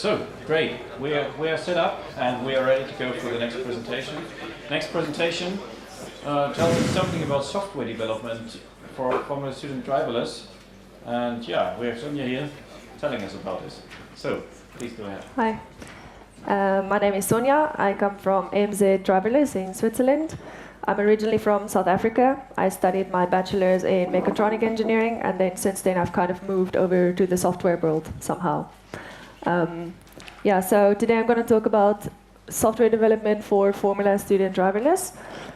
So, great. We are set up and we are ready to go for the next presentation. Next presentation tells us something about software development for Formula Student driverless. And yeah, we have Sonia here telling us about this. So, please go ahead. Hi. My name is Sonia. I come from AMZ Driverless in Switzerland. I'm originally from South Africa. I studied my bachelor's in mechatronic engineering, and then since then I've kind of moved over to the software world somehow. So today I'm going to talk about software development for Formula Student driverless.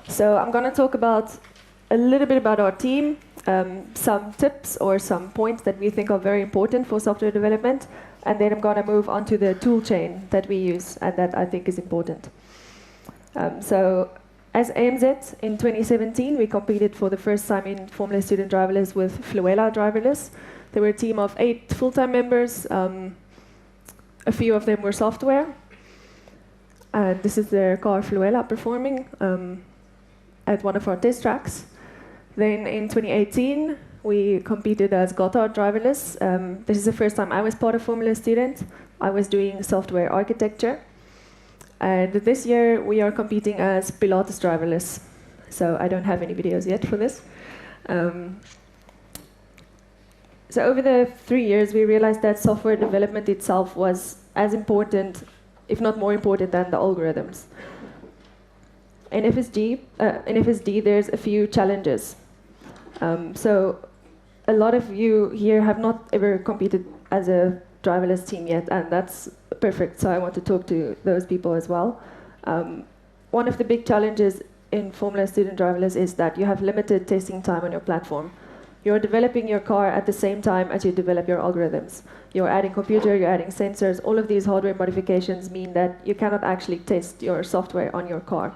So I'm going to talk about a little bit about our team, some tips or some points that we think are very important for software development, and then I'm going to move on to the tool chain that we use and that I think is important. As AMZ, in 2017, we competed for the first time in Formula Student driverless with Fluela driverless. There were a team of 8 full-time members. A few of them were software. And this is their car Fluela performing at one of our test tracks. Then in 2018, we competed as Gotthard driverless. This is the first time I was part of Formula Student. I was doing software architecture. And this year, we are competing as Pilatus driverless. So I don't have any videos yet for this. So over the 3 years, we realized that software development itself was as important, if not more important, than the algorithms. In FSD, there's a few challenges. So a lot of you here have not ever competed as a driverless team yet, and that's perfect. So I want to talk to those people as well. One of the big challenges in Formula Student driverless is that you have limited testing time on your platform. You're developing your car at the same time as you develop your algorithms. You're adding computer, you're adding sensors. All of these hardware modifications mean that you cannot actually test your software on your car.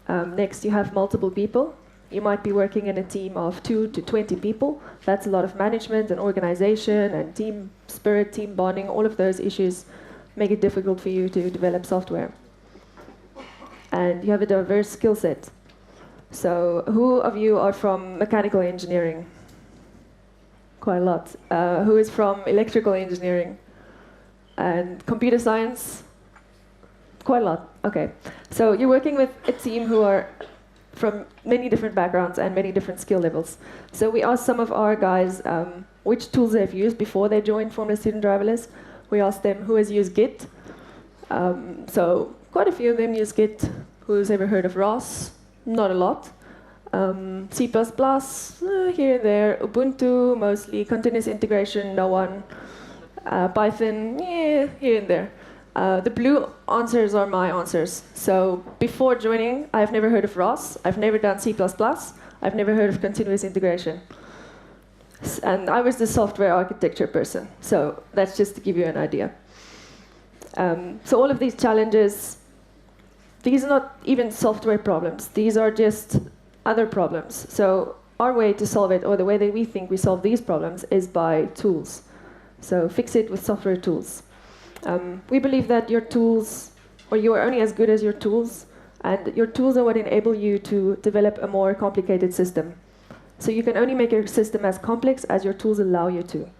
Next, you have multiple people. You might be working in a team of 2 to 20 people. That's a lot of management and organization and team spirit, team bonding. All of those issues make it difficult for you to develop software. And you have a diverse skill set. So who of you are from mechanical engineering? Quite a lot. Who is from electrical engineering? And computer science? Quite a lot. Okay. So you're working with a team who are from many different backgrounds and many different skill levels. So we asked some of our guys which tools they've used before they joined Formula Student driverless. We asked them who has used Git. So quite a few of them use Git. Who's ever heard of ROS? Not a lot. C++, here and there. Ubuntu, mostly. Continuous integration, no one. Python, yeah, here and there. The blue answers are my answers. So before joining, I've never heard of ROS. I've never done C++. I've never heard of continuous integration. And I was the software architecture person. So that's just to give you an idea. So all of these challenges, these are not even software problems. These are just other problems. So our way to solve it, or the way that we think we solve these problems, is by tools. So fix it with software tools. We believe that your tools, or you are only as good as your tools, and your tools are what enable you to develop a more complicated system. So you can only make your system as complex as your tools allow you to.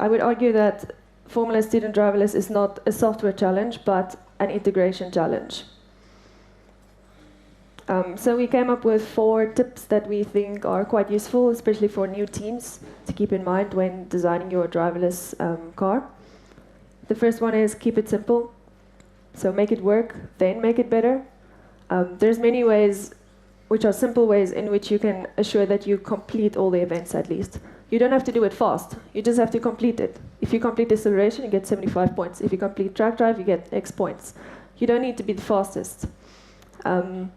I would argue that Formula Student driverless is not a software challenge, but an integration challenge. So we came up with 4 tips that we think are quite useful, especially for new teams, to keep in mind when designing your driverless car. The first one is keep it simple. So make it work, then make it better. There's many ways, which are simple ways, in which you can assure that you complete all the events at least. You don't have to do it fast. You just have to complete it. If you complete acceleration, you get 75 points. If you complete track drive, you get X points. You don't need to be the fastest. And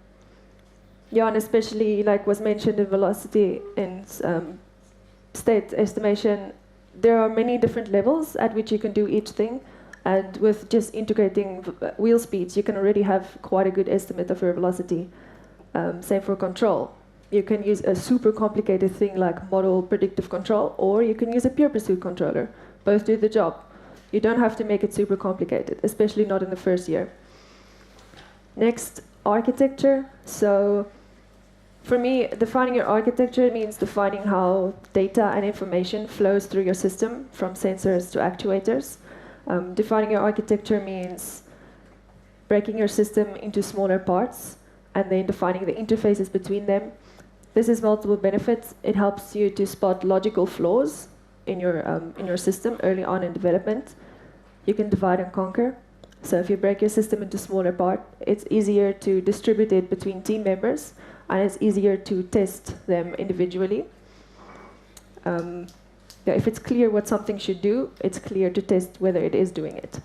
especially, like was mentioned in velocity and state estimation, there are many different levels at which you can do each thing. And with just integrating wheel speeds, you can already have quite a good estimate of your velocity. Same for control. You can use a super complicated thing like model predictive control, or you can use a pure pursuit controller. Both do the job. You don't have to make it super complicated, especially not in the first year. Next, architecture. So For me, defining your architecture means defining how data and information flows through your system, from sensors to actuators. Defining your architecture means breaking your system into smaller parts and then defining the interfaces between them. This has multiple benefits. It helps you to spot logical flaws in your system early on in development. You can divide and conquer. So if you break your system into smaller parts, it's easier to distribute it between team members, and it's easier to test them individually. If it's clear what something should do, it's clear to test whether it is doing it.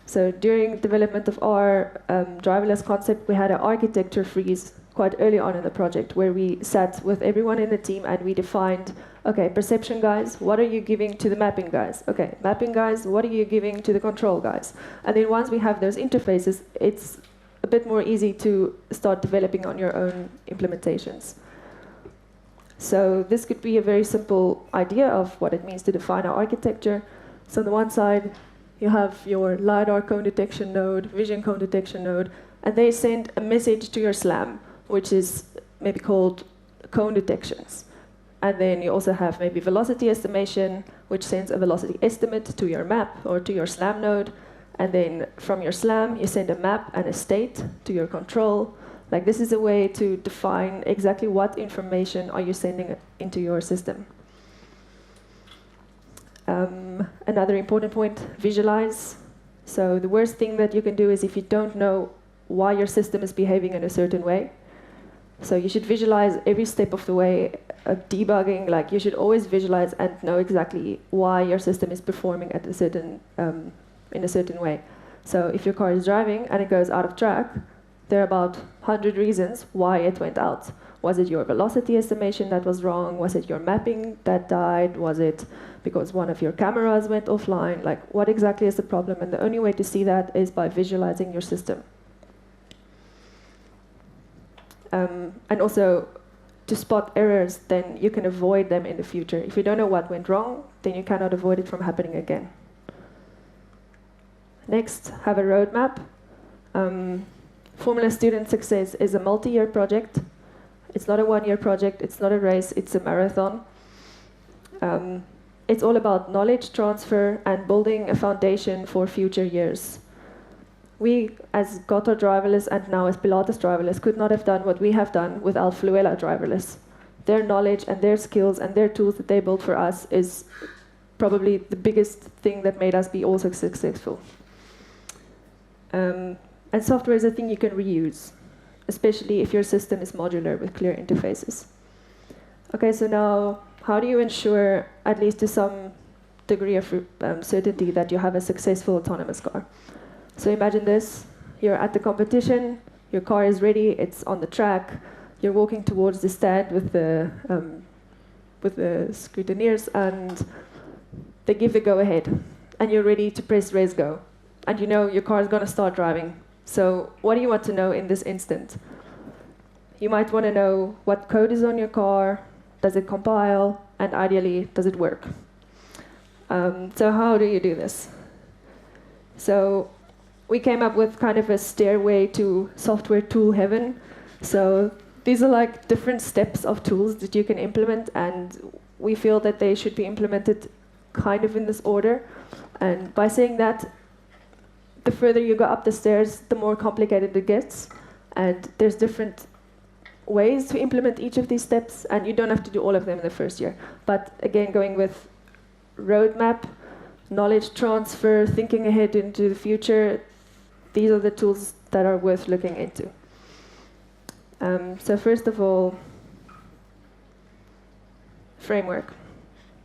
So during development of our driverless concept, we had an architecture freeze quite early on in the project, where we sat with everyone in the team and we defined, okay, perception guys, what are you giving to the mapping guys? Okay, mapping guys, what are you giving to the control guys? And then once we have those interfaces, it's a bit more easy to start developing on your own implementations. So this could be a very simple idea of what it means to define our architecture. So on the one side, you have your LiDAR cone detection node, vision cone detection node, and they send a message to your SLAM, which is maybe called cone detections. And then you also have maybe velocity estimation, which sends a velocity estimate to your map or to your SLAM node. And then from your SLAM, you send a map and a state to your control. Like, this is a way to define exactly what information are you sending into your system. Another important point, visualize. So the worst thing that you can do is if you don't know why your system is behaving in a certain way. So you should visualize every step of the way of debugging. Like, you should always visualize and know exactly why your system is performing at a certain in a certain way. So if your car is driving and it goes out of track, there are about 100 reasons why it went out. Was it your velocity estimation that was wrong? Was it your mapping that died? Was it because one of your cameras went offline? Like, what exactly is the problem? And the only way to see that is by visualizing your system. And also, to spot errors, then you can avoid them in the future. If you don't know what went wrong, then you cannot avoid it from happening again. Next, have a roadmap. Formula Student Success is a multi-year project. It's not a one-year project, it's not a race, it's a marathon. It's all about knowledge transfer and building a foundation for future years. We, as Gotthard driverless and now as Pilatus driverless, could not have done what we have done without Fluella driverless. Their knowledge and their skills and their tools that they built for us is probably the biggest thing that made us be also successful. And software is a thing you can reuse, especially if your system is modular with clear interfaces. Okay, so now, how do you ensure, at least to some degree of certainty, that you have a successful autonomous car? So imagine this, you're at the competition, your car is ready, it's on the track, you're walking towards the stand with the scrutineers, and they give the go-ahead, and you're ready to press race go. And you know your car is going to start driving. So what do you want to know in this instant? You might want to know what code is on your car, does it compile, and ideally, does it work? So how do you do this? So we came up with kind of a stairway to software tool heaven. So these are like different steps of tools that you can implement, and we feel that they should be implemented kind of in this order. And by saying that, the further you go up the stairs, the more complicated it gets. And there's different ways to implement each of these steps, and you don't have to do all of them in the first year. But again, going with roadmap, knowledge transfer, thinking ahead into the future, these are the tools that are worth looking into. So first of all, framework.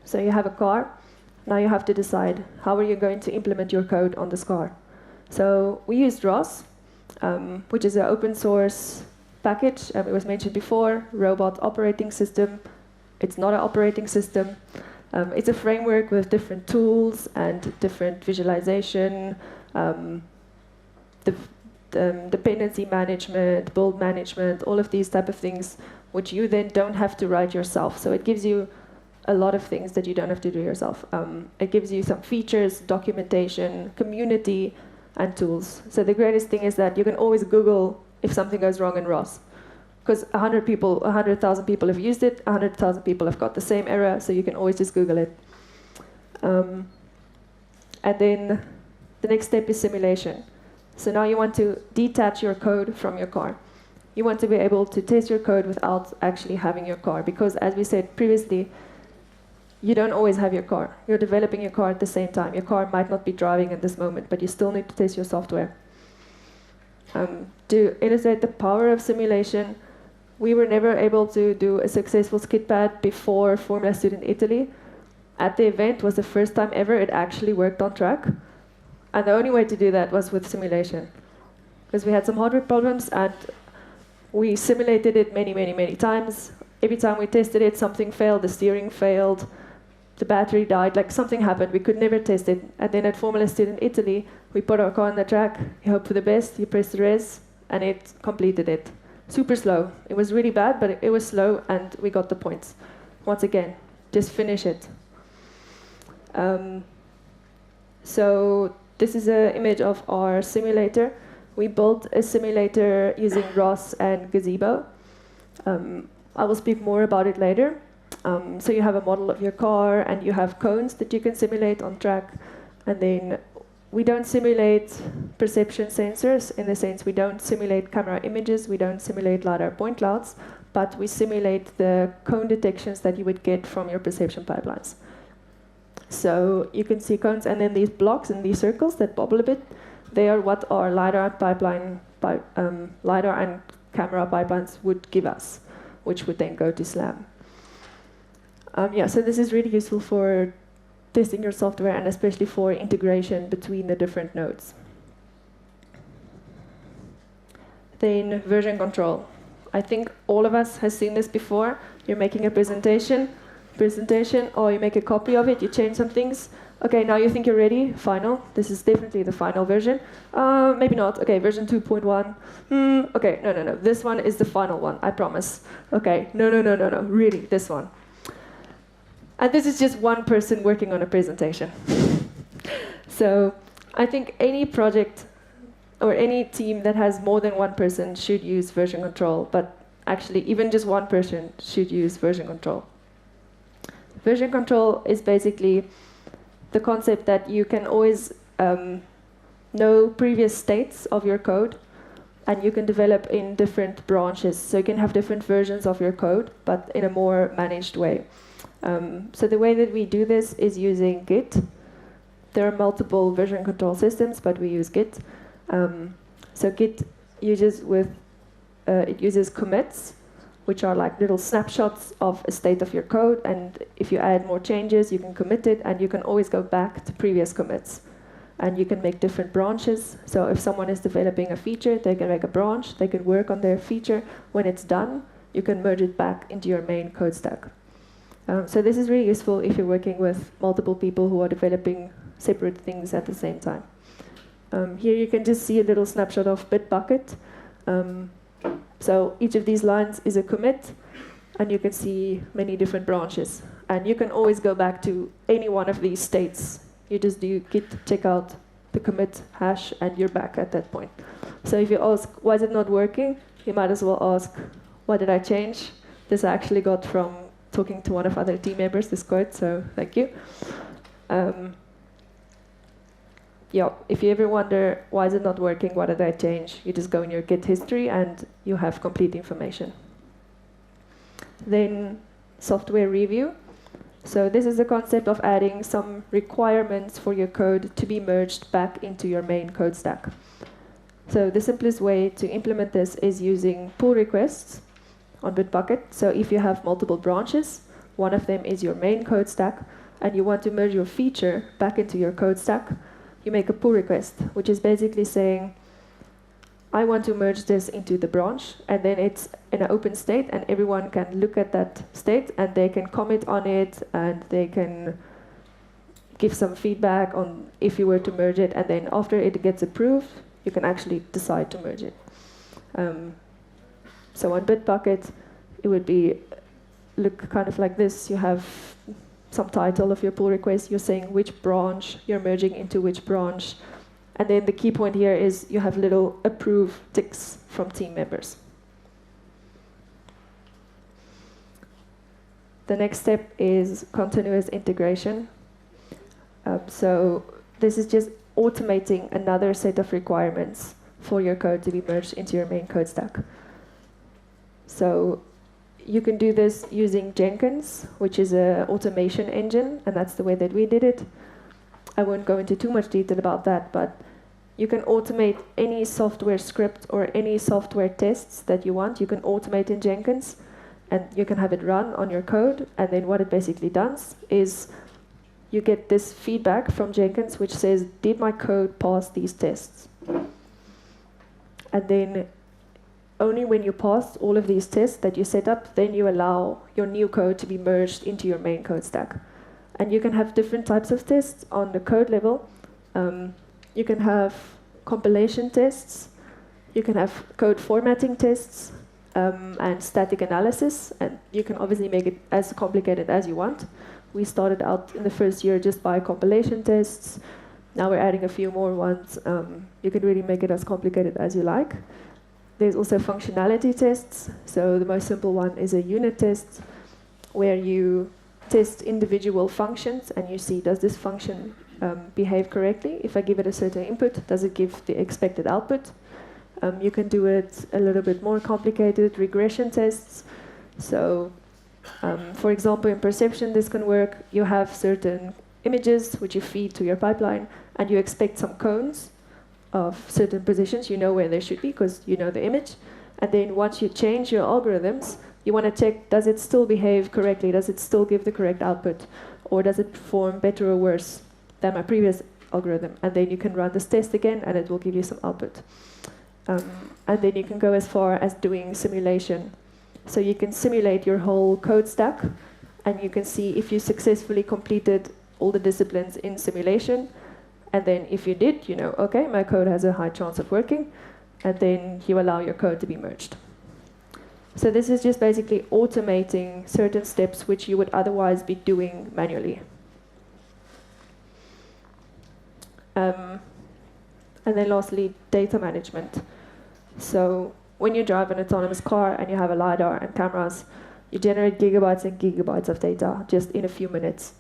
So you have a car. Now you have to decide, how are you going to implement your code on this car? So we used ROS, which is an open source package. It was mentioned before, robot operating system. It's not an operating system. It's a framework with different tools and different visualization, dependency management, build management, all of these type of things, which you then don't have to write yourself. So it gives you a lot of things that you don't have to do yourself. It gives you some features, documentation, community, and tools. So the greatest thing is that you can always Google if something goes wrong in ROS. because 100,000 people have used it, 100,000 people have got the same error, so you can always just Google it. And then the next step is simulation. So now you want to detach your code from your car. You want to be able to test your code without actually having your car, because as we said previously, you don't always have your car. You're developing your car at the same time. Your car might not be driving at this moment, but you still need to test your software. To illustrate the power of simulation, we were never able to do a successful skidpad before Formula Student Italy. At the event was the first time ever it actually worked on track. And the only way to do that was with simulation. Because we had some hardware problems and we simulated it many times. Every time we tested it, something failed, the steering failed, the battery died, like something happened. We could never test it. And then at Formula Student Italy, we put our car on the track, you hope for the best, you press the res, and it completed it. Super slow. It was really bad, but it was slow, and we got the points. Once again, just finish it. So this is an image of our simulator. We built a simulator using ROS and Gazebo. I will speak more about it later. So you have a model of your car, and you have cones that you can simulate on track. And then we don't simulate perception sensors, in the sense we don't simulate camera images, we don't simulate LiDAR point clouds, but we simulate the cone detections that you would get from your perception pipelines. So you can see cones, and then these blocks and these circles that bobble a bit, they are what our LiDAR and camera pipelines would give us, which would then go to SLAM. So this is really useful for testing your software, and especially for integration between the different nodes. Then version control. I think all of us has seen this before. You're making a presentation, or you make a copy of it, you change some things. Okay, now you think you're ready, final. This is definitely the final version. Maybe not, okay, version 2.1. Okay, no, this one is the final one, I promise. Okay, no, really, this one. And this is just one person working on a presentation. So I think any project or any team that has more than one person should use version control, but actually even just one person should use version control. Version control is basically the concept that you can always know previous states of your code, and you can develop in different branches. So you can have different versions of your code, but in a more managed way. So the way that we do this is using Git. There are multiple version control systems, but we use Git. So Git uses commits, which are like little snapshots of a state of your code, and if you add more changes, you can commit it, and you can always go back to previous commits. And you can make different branches. So if someone is developing a feature, they can make a branch, they can work on their feature. When it's done, you can merge it back into your main code stack. So this is really useful if you're working with multiple people who are developing separate things at the same time. Here you can just see a little snapshot of Bitbucket. So each of these lines is a commit, and you can see many different branches. And you can always go back to any one of these states. You just do git checkout the commit hash, and you're back at that point. So if you ask, why is it not working? You might as well ask, what did I change? This I actually got from talking to one of other team members, this code, so thank you. If you ever wonder, why is it not working, what did I change? You just go in your Git history and you have complete information. Then software review. So this is the concept of adding some requirements for your code to be merged back into your main code stack. So the simplest way to implement this is using pull requests on Bitbucket. So if you have multiple branches, one of them is your main code stack, and you want to merge your feature back into your code stack, you make a pull request, which is basically saying, I want to merge this into the branch, and then it's in an open state, and everyone can look at that state, and they can comment on it, and they can give some feedback on if you were to merge it, and then after it gets approved, you can actually decide to merge it. So on Bitbucket, it would look kind of like this. You have some title of your pull request. You're saying which branch you're merging into which branch. And then the key point here is you have little approve ticks from team members. the next step is continuous integration. So this is just automating another set of requirements for your code to be merged into your main code stack. So you can do this using Jenkins, which is an automation engine, and that's the way that we did it. I won't go into too much detail about that, but you can automate any software script or any software tests that you want. You can automate in Jenkins, and you can have it run on your code. And then what it basically does is you get this feedback from Jenkins, which says, did my code pass these tests? And then only when you pass all of these tests that you set up, then you allow your new code to be merged into your main code stack. And you can have different types of tests on the code level. You can have compilation tests, you can have code formatting tests, and static analysis, and you can obviously make it as complicated as you want. We started out in the first year just by compilation tests. Now we're adding a few more ones. You can really make it as complicated as you like. There's also functionality tests. So the most simple one is a unit test, where you test individual functions and you see, does this function behave correctly? If I give it a certain input, does it give the expected output? You can do it a little bit more complicated, regression tests. So, for example, in perception, this can work. You have certain images which you feed to your pipeline, and you expect some cones of certain positions. You know where they should be because you know the image. And then once you change your algorithms, you want to check, does it still behave correctly? Does it still give the correct output? Or does it perform better or worse than my previous algorithm? And then you can run this test again, and it will give you some output. And then you can go as far as doing simulation. So you can simulate your whole code stack, and you can see if you successfully completed all the disciplines in simulation. And then if you did, you know, okay, my code has a high chance of working. And then you allow your code to be merged. So this is just basically automating certain steps which you would otherwise be doing manually. And then lastly, data management. So when you drive an autonomous car and you have a LiDAR and cameras, you generate gigabytes and gigabytes of data just in a few minutes.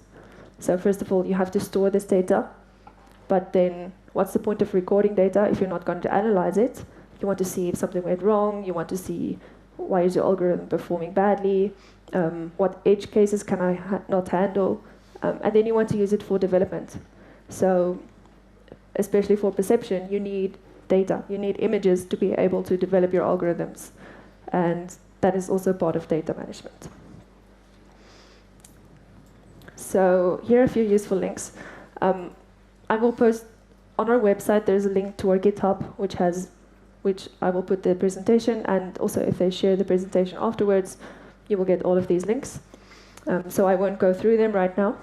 So first of all, you have to store this data. But then what's the point of recording data if you're not going to analyze it? You want to see if something went wrong. You want to see, why is your algorithm performing badly? What edge cases can I not handle? And then you want to use it for development. So especially for perception, you need data. You need images to be able to develop your algorithms. And that is also part of data management. So here are a few useful links. I will post on our website, there's a link to our GitHub, which I will put the presentation, and also if they share the presentation afterwards, you will get all of these links. So I won't go through them right now.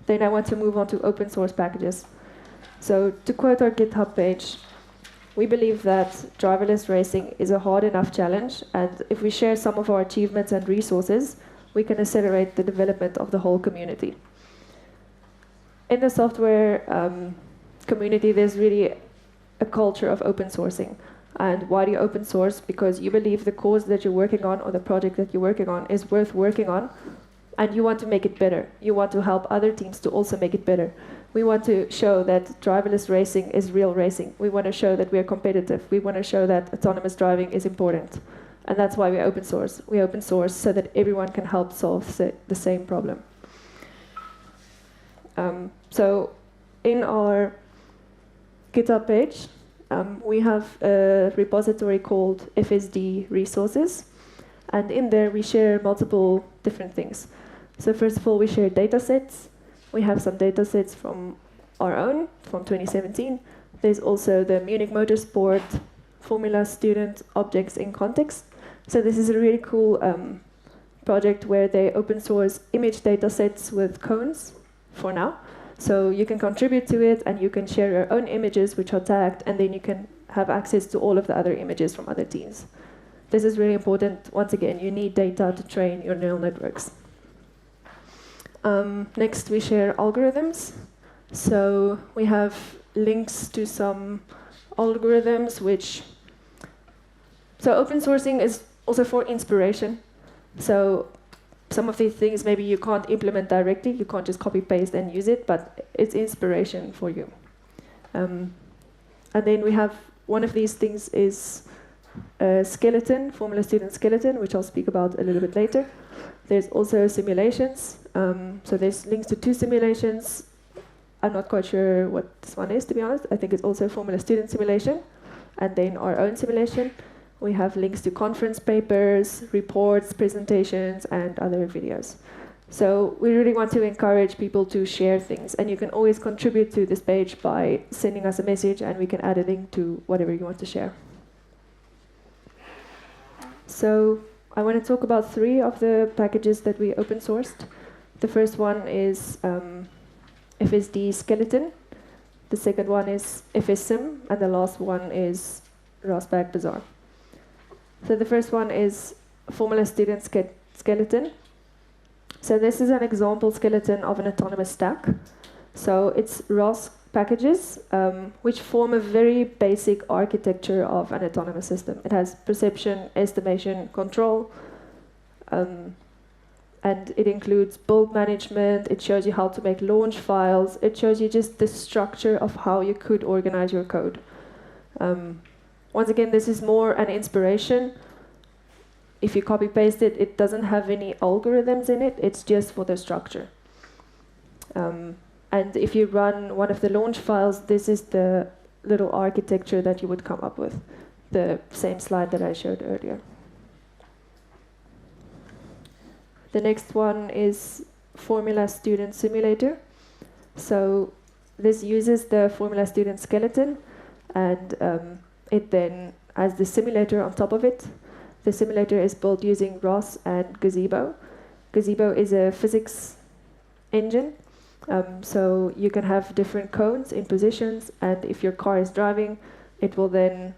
Then I want to move on to open source packages. So to quote our GitHub page, we believe that driverless racing is a hard enough challenge, and if we share some of our achievements and resources, we can accelerate the development of the whole community. In the software community, there's really a culture of open sourcing. And why do you open source? Because you believe the cause that you're working on or the project that you're working on is worth working on, and you want to make it better. You want to help other teams to also make it better. We want to show that driverless racing is real racing. We want to show that we are competitive. We want to show that autonomous driving is important. And that's why we open source. We open source so that everyone can help solve the same problem. So in our GitHub page, we have a repository called FSG resources. And in there, we share multiple different things. So first of all, we share data sets. We have some data sets from our own, from 2017. There's also the Munich Motorsport Formula Student Objects in Context. So this is a really cool project where they open source image data sets with cones for now. So you can contribute to it, and you can share your own images which are tagged, and then you can have access to all of the other images from other teams. This is really important. Once again, you need data to train your neural networks. Next, we share algorithms. So we have links to some algorithms which... So open sourcing is also for inspiration. So some of these things maybe you can't implement directly, you can't just copy paste and use it, but it's inspiration for you. And then we have one of these things is a skeleton, Formula Student skeleton, which I'll speak about a little bit later. There's also simulations. So there's links to 2 simulations. I'm not quite sure what this one is, to be honest. I think it's also Formula Student simulation, and then our own simulation. We have links to conference papers, reports, presentations, and other videos. So we really want to encourage people to share things, and you can always contribute to this page by sending us a message, and we can add a link to whatever you want to share. So I want to talk about 3 of the packages that we open sourced. The first one is FSD skeleton. The second one is FSSim, and the last one is Raspberry Bazaar. So the first one is Formula Student skeleton. So this is an example skeleton of an autonomous stack. So it's ROS packages, which form a very basic architecture of an autonomous system. It has perception, estimation, control, and it includes build management. It shows you how to make launch files. It shows you just the structure of how you could organize your code. Once again, this is more an inspiration. If you copy paste it, it doesn't have any algorithms in it. It's just for the structure. And if you run one of the launch files, this is the little architecture that you would come up with. The same slide that I showed earlier. The next one is Formula Student Simulator. So this uses the Formula Student skeleton, and it then has the simulator on top of it. The simulator is built using ROS and Gazebo. Gazebo is a physics engine, so you can have different cones in positions, and if your car is driving, it will then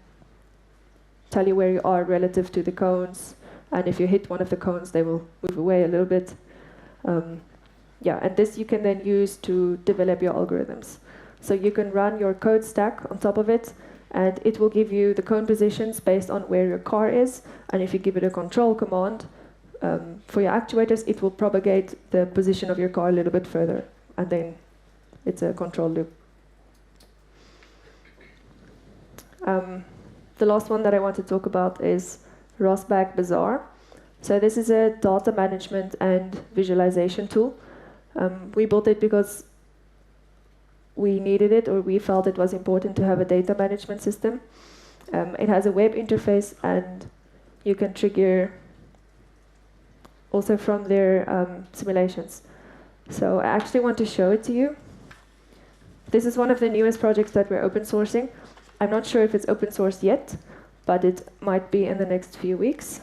tell you where you are relative to the cones, and if you hit one of the cones, they will move away a little bit. Yeah, and this you can then use to develop your algorithms. So you can run your code stack on top of it, and it will give you the cone positions based on where your car is. And if you give it a control command for your actuators, it will propagate the position of your car a little bit further. And then it's a control loop. The last one that I want to talk about is Raspberry Bazaar. So this is a data management and visualization tool. We built it because we needed it, or we felt it was important to have a data management system. It has a web interface, and you can trigger also from their simulations. So I actually want to show it to you. This is one of the newest projects that we're open sourcing. I'm not sure if it's open sourced yet, but it might be in the next few weeks.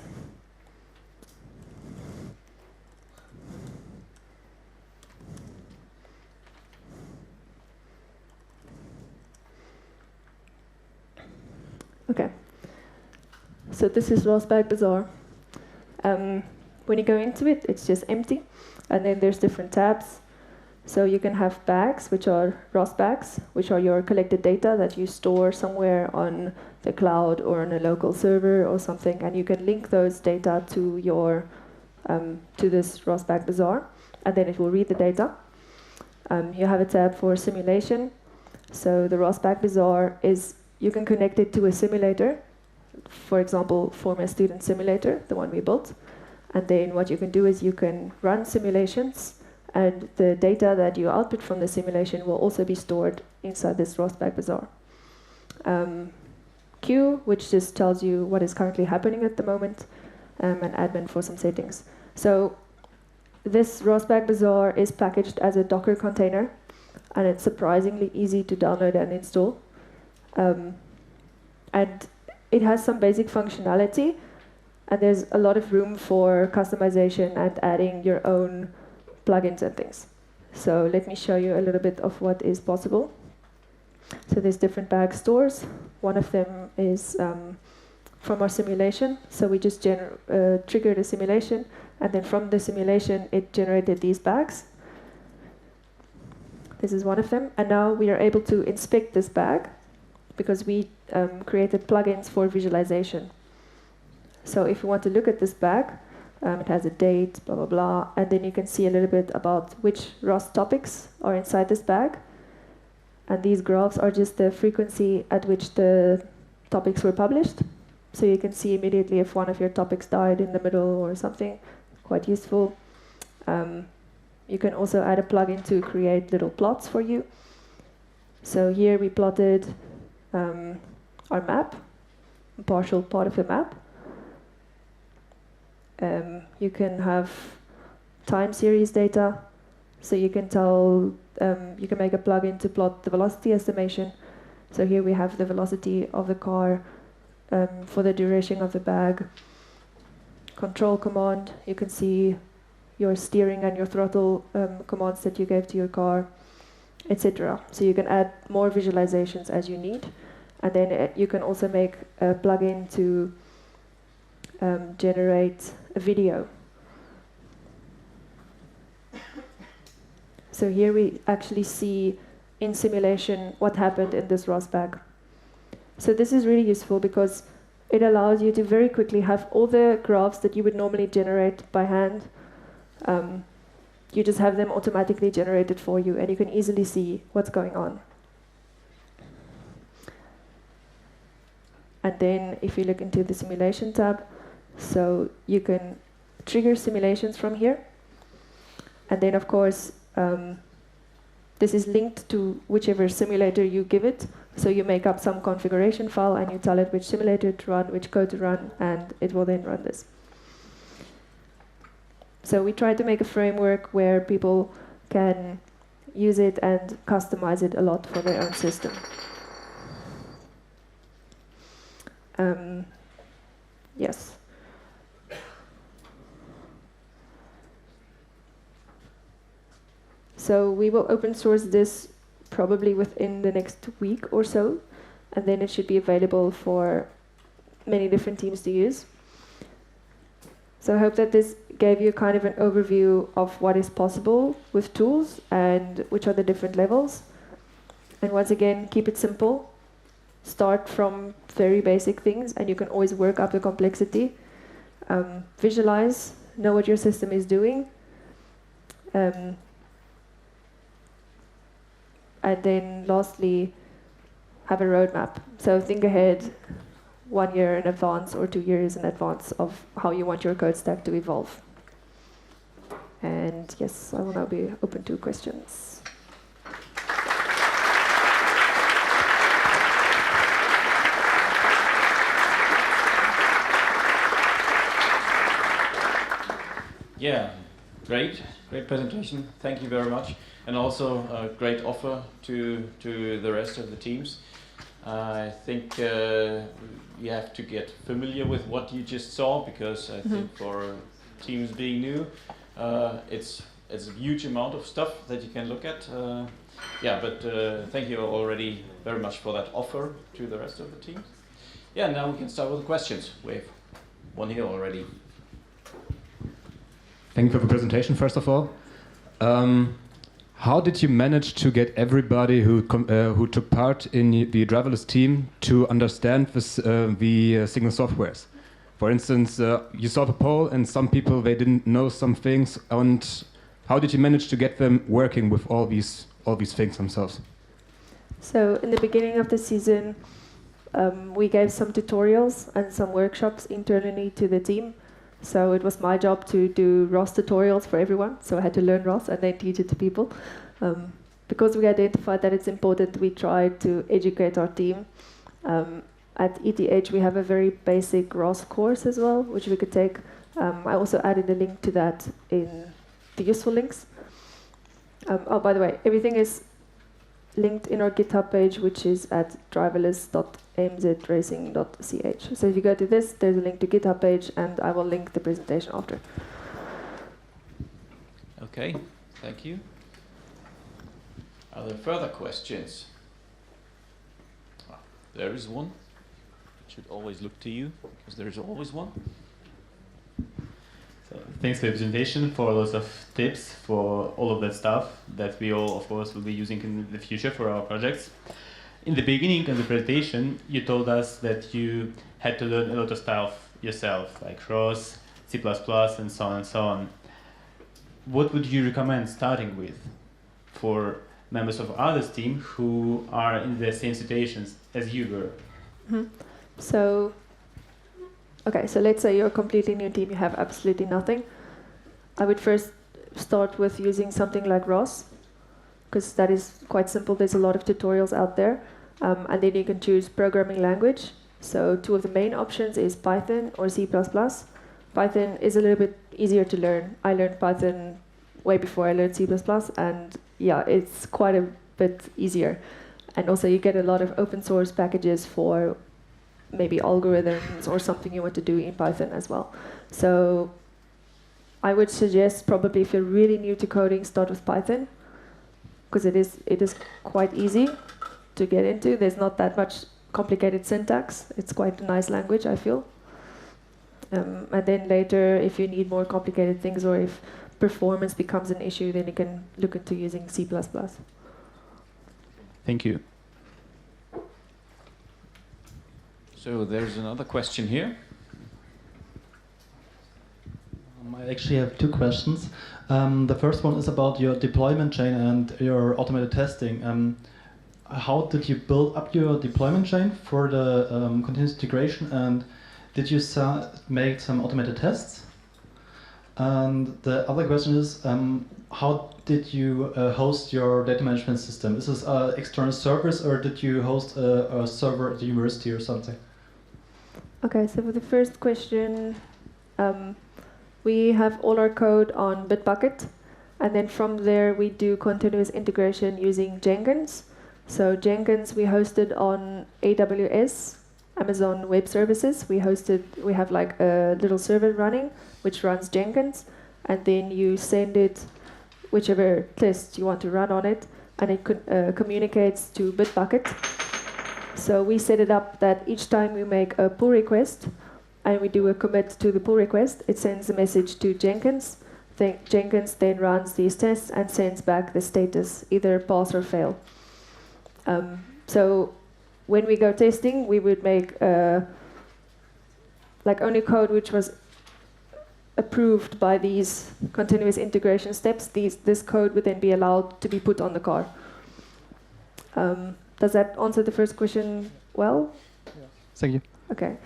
Okay, so this is Raspberry Bazaar. When you go into it, it's just empty, and then there's different tabs. So you can have bags, which are ROS bags, which are your collected data that you store somewhere on the cloud or on a local server or something, and you can link those data to your to this Raspberry Bazaar, and then it will read the data. You have a tab for simulation. So the Raspberry Bazaar is, you can connect it to a simulator, for example, Formula Student Simulator, the one we built. And then what you can do is you can run simulations, and the data that you output from the simulation will also be stored inside this Raspberry Bazaar. Q, which just tells you what is currently happening at the moment, and admin for some settings. So this Raspberry Bazaar is packaged as a Docker container, and it's surprisingly easy to download and install. And it has some basic functionality, and there's a lot of room for customization and adding your own plugins and things. So let me show you a little bit of what is possible. So there's different bag stores. One of them is from our simulation. So we just triggered a simulation, and then from the simulation it generated these bags. This is one of them, and now we are able to inspect this bag because we created plugins for visualization. So if you want to look at this bag, It has a date, blah, blah, blah. And then you can see a little bit about which ROS topics are inside this bag. And these graphs are just the frequency at which the topics were published. So you can see immediately if one of your topics died in the middle or something. Quite useful. You can also add a plugin to create little plots for you. So here we plotted our map, a partial part of the map. You can have time series data, so you can tell, you can make a plugin to plot the velocity estimation. So here we have the velocity of the car for the duration of the bag. Control command, you can see your steering and your throttle commands that you gave to your car, etc. So you can add more visualizations as you need. And then you can also make a plugin to generate a video. So here we actually see in simulation what happened in this ROS bag. So this is really useful because it allows you to very quickly have all the graphs that you would normally generate by hand. You just have them automatically generated for you, and you can easily see what's going on. And then if you look into the simulation tab, so you can trigger simulations from here. And then of course, this is linked to whichever simulator you give it. So you make up some configuration file and you tell it which simulator to run, which code to run, and it will then run this. So we try to make a framework where people can use it and customize it a lot for their own system. Yes. So we will open source this probably within the next week or so, and then it should be available for many different teams to use. So I hope that this gave you kind of an overview of what is possible with tools and which are the different levels. And once again, keep it simple. Start from very basic things, and you can always work up the complexity. Visualize, know what your system is doing. And then lastly, have a roadmap. So think ahead 1 year in advance or 2 years in advance of how you want your code stack to evolve. And yes, I will now be open to questions. Yeah, great presentation. Thank you very much. And also a great offer to the rest of the teams. I think you have to get familiar with what you just saw, because I think for teams being new, it's a huge amount of stuff that you can look at. Yeah, but thank you already very much for that offer to the rest of the teams. Yeah, now we can start with the questions. We have one here already. Thank you for the presentation, first of all. How did you manage to get everybody who took part in the driverless team to understand this, the Signal softwares? For instance, you saw the poll, and some people, they didn't know some things. And how did you manage to get them working with all these things themselves? So in the beginning of the season, we gave some tutorials and some workshops internally to the team. So it was my job to do ROS tutorials for everyone. So I had to learn ROS and then teach it to people. Because we identified that it's important, we tried to educate our team. At ETH, we have a very basic ROS course as well, which we could take. I also added a link to that in the useful links. Oh, by the way, everything is linked in our GitHub page, which is at driverless.amzracing.ch. So if you go to this, there's a link to GitHub page, and I will link the presentation after. Okay, thank you. Are there further questions? There is one. It should always look to you, because there is always one. So thanks for the presentation, for lots of tips, for all of that stuff that we all, of course, will be using in the future for our projects. In the beginning of the presentation, you told us that you had to learn a lot of stuff yourself, like ROS, C++, and so on and so on. What would you recommend starting with for members of others team who are in the same situations as you were? Mhm. So, okay, so let's say you're a completely new team, you have absolutely nothing. I would first start with using something like ROS, because that is quite simple. There's a lot of tutorials out there. And then you can choose programming language. So two of the main options is Python or C++. Python is a little bit easier to learn. I learned Python way before I learned C++, and yeah, it's quite a bit easier. And also you get a lot of open source packages for maybe algorithms or something you want to do in Python as well. So I would suggest probably if you're really new to coding, start with Python, because it is quite easy to get into. There's not that much complicated syntax. It's quite a nice language, I feel. And then later, if you need more complicated things or if performance becomes an issue, then you can look into using C++. Thank you. So there's another question here. I actually have two questions. The first one is about your deployment chain and your automated testing. How did you build up your deployment chain for the continuous integration, and did you make some automated tests? And the other question is, how did you host your data management system? Is this external servers, or did you host a server at the university or something? Okay, so for the first question, we have all our code on Bitbucket, and then from there we do continuous integration using Jenkins. So Jenkins we hosted on AWS, Amazon Web Services. We have like a little server running which runs Jenkins, and then you send it whichever test you want to run on it, and it communicates to Bitbucket. So we set it up that each time we make a pull request and we do a commit to the pull request, it sends a message to Jenkins. Jenkins then runs these tests and sends back the status, either pass or fail. So when we go testing, we would make like only code which was approved by these continuous integration steps. This code would then be allowed to be put on the car. Does that answer the first question well? Yeah. Thank you. Okay.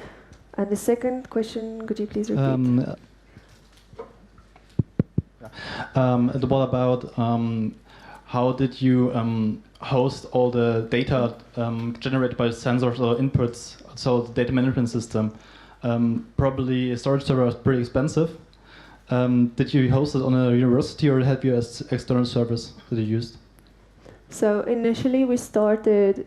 And the second question, could you please repeat? What about how did you host all the data generated by sensors or inputs, so the data management system? Probably a storage server is pretty expensive. Did you host it on a university, or have you as external servers that you used? So initially we started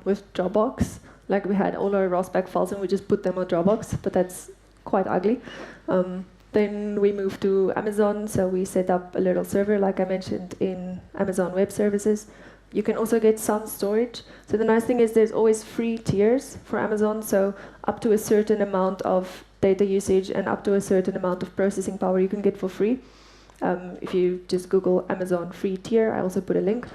with Dropbox. Like we had all our ROSBAC files and we just put them on Dropbox, but that's quite ugly. Then we moved to Amazon, so we set up a little server, like I mentioned, in Amazon Web Services. You can also get some storage. So the nice thing is there's always free tiers for Amazon, so up to a certain amount of data usage and up to a certain amount of processing power you can get for free. If you just Google Amazon free tier, I also put a link.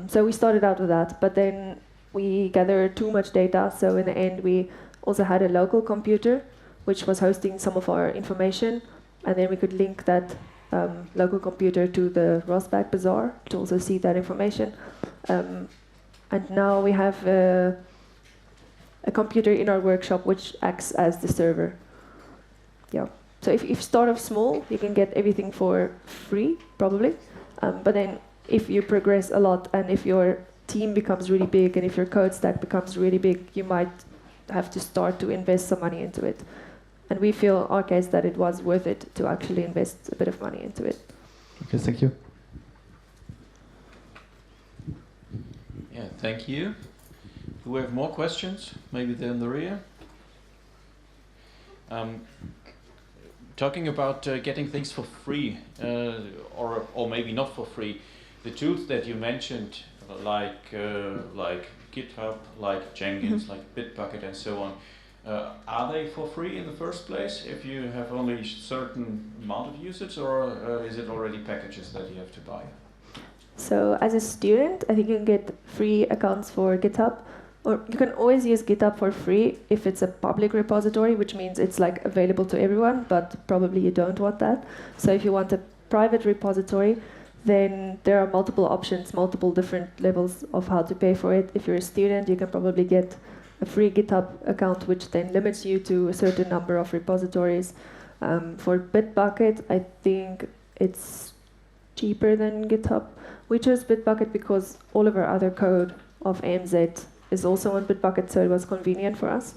So we started out with that, but then we gathered too much data, so in the end we also had a local computer which was hosting some of our information, and then we could link that local computer to the ROSBAC bazaar to also see that information. And now we have a computer in our workshop which acts as the server. Yeah. So if you start off small, you can get everything for free, probably. But then if you progress a lot and if your team becomes really big and if your code stack becomes really big, you might have to start to invest some money into it. And we feel, our case, that it was worth it to actually invest a bit of money into it. Okay, thank you. Yeah, thank you. Do we have more questions? Maybe there in the rear? Talking about getting things for free, or maybe not for free, the tools that you mentioned, like GitHub, like Jenkins, like Bitbucket, and so on, are they for free in the first place if you have only a certain amount of usage, or is it already packages that you have to buy? So as a student, I think you can get free accounts for GitHub, or you can always use GitHub for free if it's a public repository, which means it's like available to everyone, but probably you don't want that. So if you want a private repository, then there are multiple options, multiple different levels of how to pay for it. If you're a student, you can probably get a free GitHub account, which then limits you to a certain number of repositories. For Bitbucket, I think it's cheaper than GitHub. We chose Bitbucket because all of our other code of AMZ is also on Bitbucket, so it was convenient for us.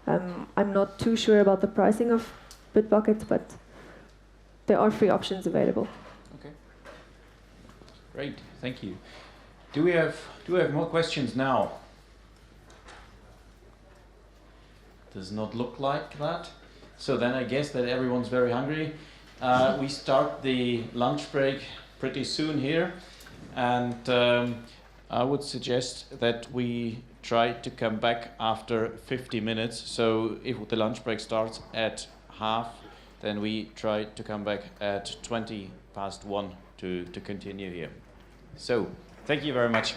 I'm not too sure about the pricing of Bitbucket, but there are free options available. Okay. Great, thank you. Do we have more questions now? Does not look like that. So then I guess that everyone's very hungry. We start the lunch break pretty soon here, and I would suggest that we try to come back after 50 minutes. So if the lunch break starts at half, then we try to come back at 1:20 to continue here. So thank you very much.